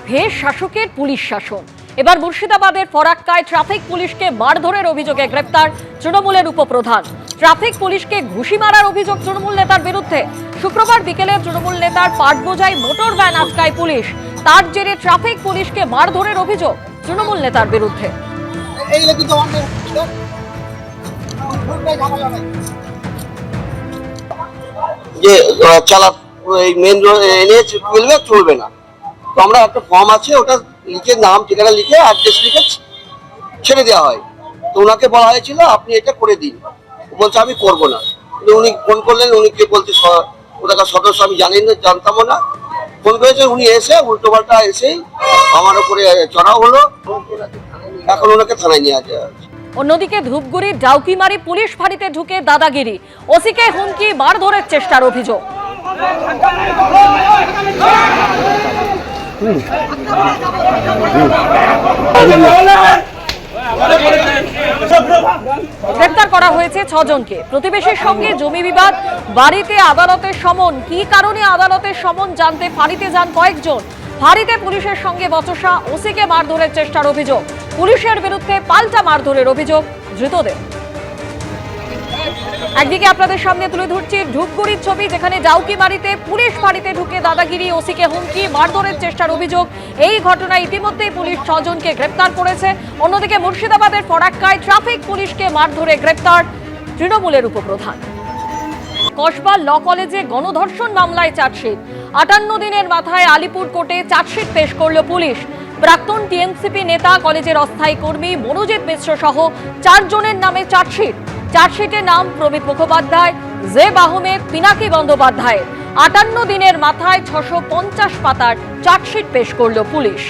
ভেষ শাসকের পুলিশ শাসন। এবার মুর্শিদাবাদের ফরাক্কায় ট্রাফিক পুলিশকে মারধরের অভিযোগে গ্রেপ্তার তৃণমূলের উপপ্রধান। ট্রাফিক পুলিশকে ঘুষি মারার অভিযোগ তৃণমূল নেতার বিরুদ্ধে। শুক্রবার বিকেলে তৃণমূল নেতার পাট বোঝাই মোটর ভ্যান আটকায় পুলিশ। তার জেরে ট্রাফিক পুলিশকে মারধরের অভিযোগ তৃণমূল নেতার বিরুদ্ধে। যে চালা মেন এনএইচ চলবে না, তো আমরা একটা ফর্ম আছে, ওটা লিখে নাম ঠিকানা লিখে অ্যাড্রেস লিখে ছেড়ে দেওয়া হয়। তো ওনাকে বলা হয়েছিল আপনি এটা করে দিন, বলছে আমি করবো না। উনি ফোন করলেন, উনি কে বলতে ওটাকার সদস্য আমি জানতামও না। ফোন করেছে, উনি এসে উল্টো পাল্টা এসেই আমার উপরে চড়াও হলো। এখন ওনাকে থানায় নিয়ে আসা হয়েছে। অন্যদিকে ধূপগুড়ির ডাউকিমারি পুলিশ ফাঁড়িতে ঢুকে দাদাগিরি, ওসিকে হুমকি মারধরের চেষ্টার অভিযোগ। গ্রেপ্তার করা হয়েছে 6 জনকে। প্রতিবেশীর সঙ্গে জমি বিবাদ, বাড়িতে আদালতের সমন। কি কারণে আদালতের সমন জানতে ফাঁড়িতে যান কয়েকজন। ফাঁড়িতে পুলিশের সঙ্গে বচসা, ওসিকে মারধরের চেষ্টার অভিযোগ। পুলিশের বিরুদ্ধে পাল্টা মারধরের অভিযোগ ধৃতদের। একদিকে আপনাদের সামনে তুলে ধরছি ধূপগুড়ির ছবি, যেখানে ডাউকিমারিতে পুলিশ ফাঁড়িতে ঢুকে দাদাগিরি, ওসিকে হুমকি মারধরের চেষ্টার অভিযোগ। এই ঘটনায় ইতিমধ্যেই পুলিশ 6 জনকে গ্রেপ্তার করেছে। অন্যদিকে মুর্শিদাবাদের ফরাক্কায় ট্রাফিক পুলিশকে মারধরে গ্রেপ্তার তৃণমূলের উপপ্রধান। কসবা ল কলেজে গণধর্ষণ মামলায় চার্জশিট। 58 দিনের মাথায় আলিপুর কোর্টে চার্জশিট পেশ করল পুলিশ। প্রাক্তন টিএমসিপি নেতা, কলেজের অস্থায়ী কর্মী মনোজিৎ মিশ্র সহ 4 জনের নামে চার্জশিট। চার্জশিটে নাম প্রমিত মুখোপাধ্যায়, জেব আহমেদ, পিনাকি বন্দ্যোপাধ্যায়। 58 দিনের মাথায় 650 পাতার চার্জশিট পেশ করল পুলিশ।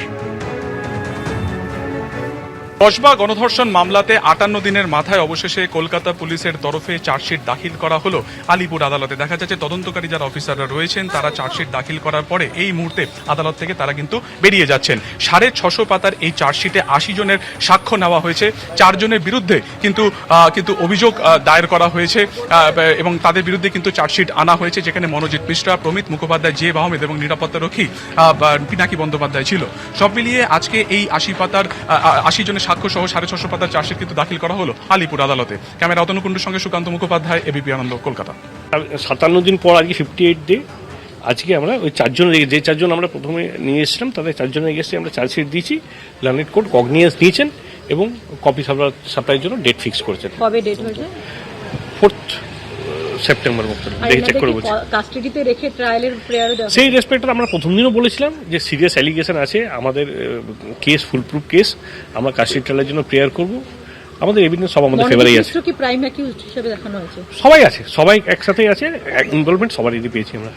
কসবা গণধর্ষণ মামলাতে 58 দিনের মাথায় অবশেষে কলকাতা পুলিশের তরফে চার্জশিট দাখিল করা হলো আলিপুর আদালতে। দেখা যাচ্ছে তদন্তকারী যারা অফিসাররা রয়েছেন তারা চার্জশিট দাখিল করার পরে এই মুহূর্তে আদালত থেকে তারা কিন্তু বেরিয়ে যাচ্ছেন। 650 পাতার এই চার্জশিটে 80 জনের সাক্ষ্য নেওয়া হয়েছে। 4 জনের বিরুদ্ধে কিন্তু অভিযোগ দায়ের করা হয়েছে এবং তাদের বিরুদ্ধে কিন্তু চার্জশিট আনা হয়েছে, যেখানে মনোজিৎ মিশ্রা, প্রমিত মুখোপাধ্যায়, জেব আহমেদ এবং নিরাপত্তারক্ষী পিনাকি বন্দ্যোপাধ্যায় ছিল। সব মিলিয়ে আজকে এই 80 জনের সাক্ষ্য সহ 650 পাতার চার্জশিট কিন্তু দাখিল করা হলো আলিপুর আদালতে। ক্যামেরা অতনুকুণ্ডুর সঙ্গে সুকান্ত মুখোপাধ্যায়, এবিপি আনন্দ, কলকাতা। 57 দিন পর আজকে 58 ডে। আজকে আমরা ওই 4 জন, যে 4 জন আমরা প্রথমে নিয়ে এসেছিলাম তাদের 4 জনের এগেস্টে আমরা চার্জশিট দিয়েছি। লার্নেড কোর্ট কগনিয়েন্স নিয়েছেন এবং কপি সাপ্লাইয়ের জন্য ডেট ফিক্স করেছেন। কবে ডেট হয়েছে? 4 সেপ্টেম্বর মতো চেক করে বলছি। কাস্টডিতে রেখে ট্রায়ালের প্রেয়ারে দেওয়া সেই রেসপেক্টে আমরা প্রথম দিনও বলেছিলাম যে সিরিয়াস অ্যালিগেশন আছে, আমাদের কেস ফুলপ্রুফ কেস, আমরা কাস্টডি ট্রায়ালের জন্য প্রেয়ার করব। আমাদের এভিডেন্স সব আমাদের ফেভারেই আছে। কি প্রাইম অ্যাকিউজড হিসেবে দেখানো হয়েছে? সবাই আছে, সবাই একসাথেই আছে, ইনভলভমেন্ট সবারই পেয়েছি আমরা।